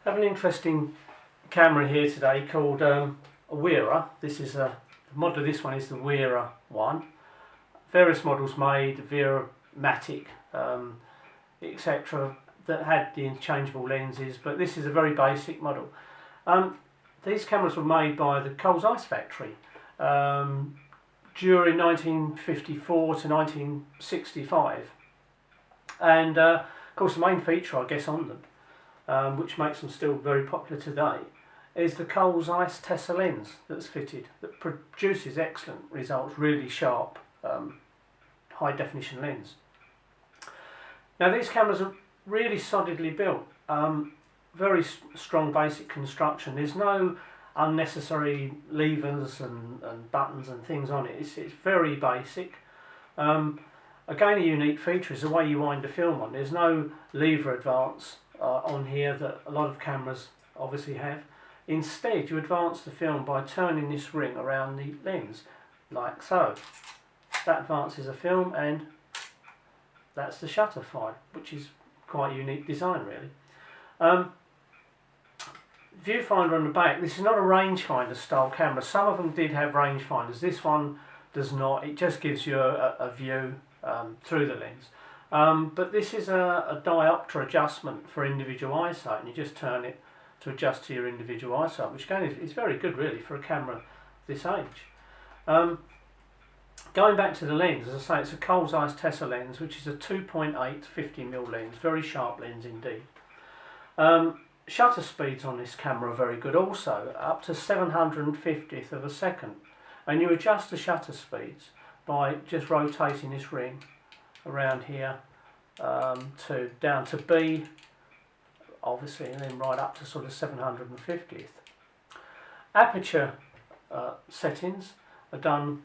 I have an interesting camera here today called a WERRA. This is the model of this one is the WERRA one. Various models made, WERRA Matic, etc. that had the interchangeable lenses, but this is a very basic model. These cameras were made by the Zeiss factory during 1954 to 1965, and of course the main feature, I guess, on them, which makes them still very popular today, is the Zeiss Tessa lens that's fitted, that produces excellent results, really sharp, high definition lens. Now these cameras are really solidly built, very strong basic construction. There's no unnecessary levers and buttons and things on it. It's very basic. Again, a unique feature is the way you wind the film on. There's no lever advance on here that a lot of cameras obviously have. Instead, you advance the film by turning this ring around the lens, like so. That advances the film, and that's the shutter fire, which is quite a unique design, really. Viewfinder on the back. This is not a rangefinder style camera. Some of them did have rangefinders. This one does not. It just gives you a view through the lens. But this is a diopter adjustment for individual eyesight, and you just turn it to adjust to your individual eyesight, which again is very good really for a camera this age. Going back to the lens, as I say, it's a Zeiss Tessa lens, which is a 2.8 50mm lens, very sharp lens indeed. Shutter speeds on this camera are very good also, up to 750th of a second, and you adjust the shutter speeds by just rotating this ring around here to down to B, obviously, and then right up to sort of 750th. Aperture settings are done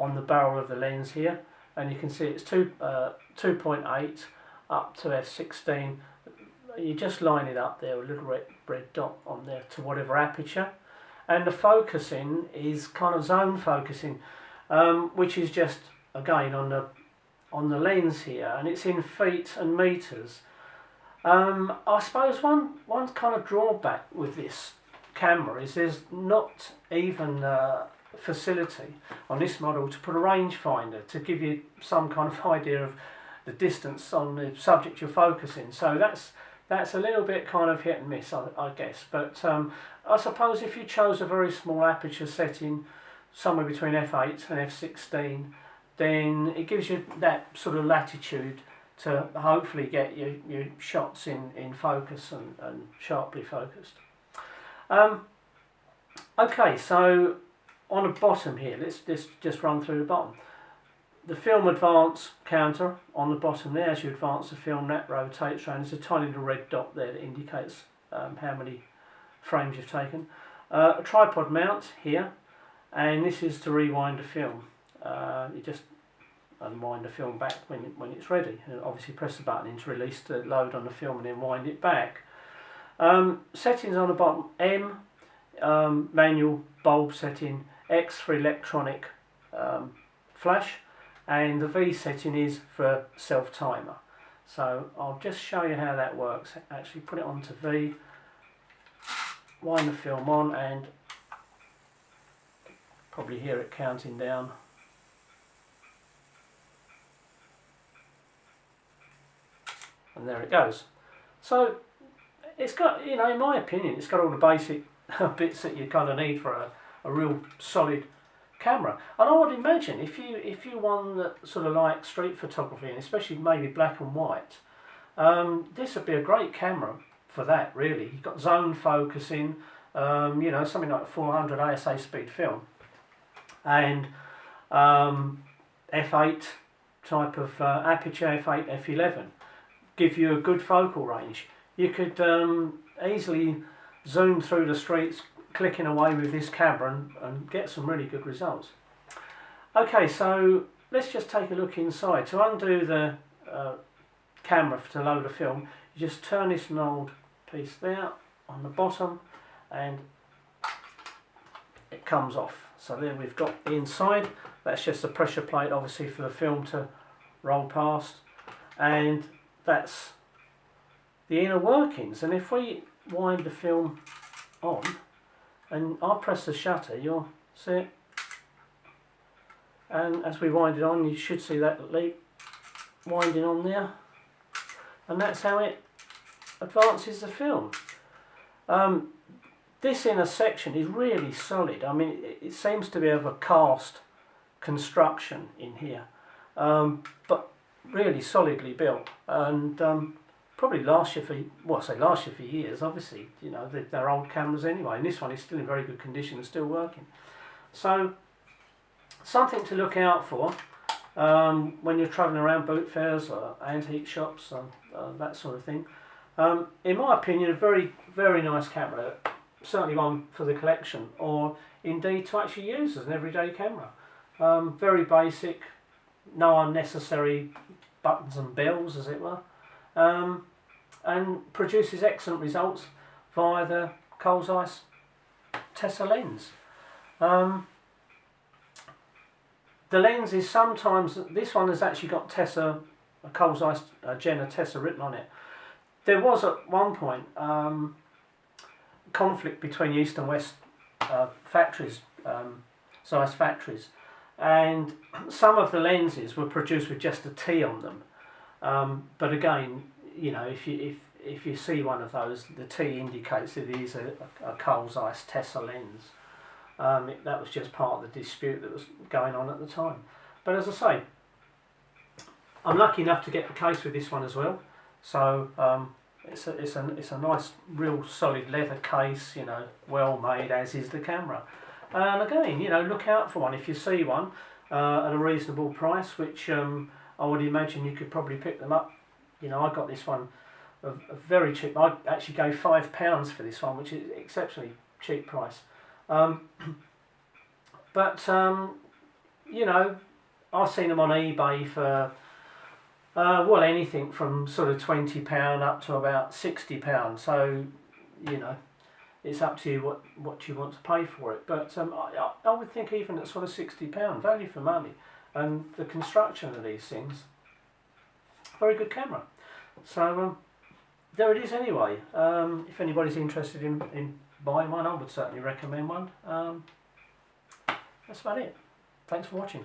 on the barrel of the lens here, and you can see it's 2.8 up to f16. You just line it up there, a little red dot on there to whatever aperture, and the focusing is kind of zone focusing, which is just again on the lens here, and it's in feet and meters. I suppose one kind of drawback with this camera is there's not even facility on this model to put a rangefinder to give you some kind of idea of the distance on the subject you're focusing. So that's a little bit kind of hit and miss, I guess. But I suppose if you chose a very small aperture setting, somewhere between f8 and f16, then it gives you that sort of latitude to hopefully get your shots in focus and sharply focused. Okay, so on the bottom here, let's just run through the bottom. The film advance counter on the bottom there, as you advance the film, that rotates around. There's a tiny little red dot there that indicates how many frames you've taken. A tripod mount here, and this is to rewind the film. You just unwind the film back when it's ready, and obviously press the button in to release the load on the film and then wind it back. Settings on the bottom: M, manual bulb setting; X for electronic flash, and the V setting is for self-timer. So I'll just show you how that works. Actually put it onto V, wind the film on, and probably hear it counting down. And there it goes. So it's got, you know, in my opinion, it's got all the basic bits that you kind of need for a real solid camera. And I would imagine if you one that sort of like street photography, and especially maybe black and white, this would be a great camera for that. Really, you've got zone focusing, you know, something like 400 ASA speed film, and f8 type of aperture, f8, f11, give you a good focal range. You could easily zoom through the streets clicking away with this camera and get some really good results. Okay, so let's just take a look inside. To undo the camera to load a film, you just turn this old piece there on the bottom and it comes off. So there we've got the inside. That's just a pressure plate, obviously, for the film to roll past, and that's the inner workings. And if we wind the film on and I press the shutter, you'll see it, and as we wind it on you should see that lead winding on there, and that's how it advances the film. This inner section is really solid. I mean, it seems to be of a cast construction in here, but really solidly built, and probably last you for, well, I say last you for years. Obviously, you know, they're old cameras anyway, and this one is still in very good condition and still working. So something to look out for when you're travelling around boot fairs or antique shops, that sort of thing. In my opinion, a very, very nice camera. Certainly one for the collection, or indeed to actually use as an everyday camera. Very basic, no unnecessary buttons and bells, as it were, and produces excellent results via the Zeiss Tessa lens. The lens is sometimes, this one has actually got Tessa, a Zeiss Jenna Tessa written on it. There was at one point conflict between East and West factories, Zeiss factories, and some of the lenses were produced with just a T on them. But again, you know, if you see one of those, the T indicates that it is a Zeiss Tessa lens. That was just part of the dispute that was going on at the time. But as I say, I'm lucky enough to get the case with this one as well. So it's a nice, real solid leather case, you know, well made, as is the camera. And again, you know, look out for one if you see one at a reasonable price, which I would imagine you could probably pick them up. You know, I got this one a very cheap. I actually gave £5 for this one, which is exceptionally cheap price. But you know, I've seen them on eBay for well, anything from sort of £20 up to about £60. So, you know, it's up to you what you want to pay for it. But I would think even at sort of £60, value for money, and the construction of these things, very good camera. So there it is anyway. If anybody's interested in buying one, I would certainly recommend one. That's about it. Thanks for watching.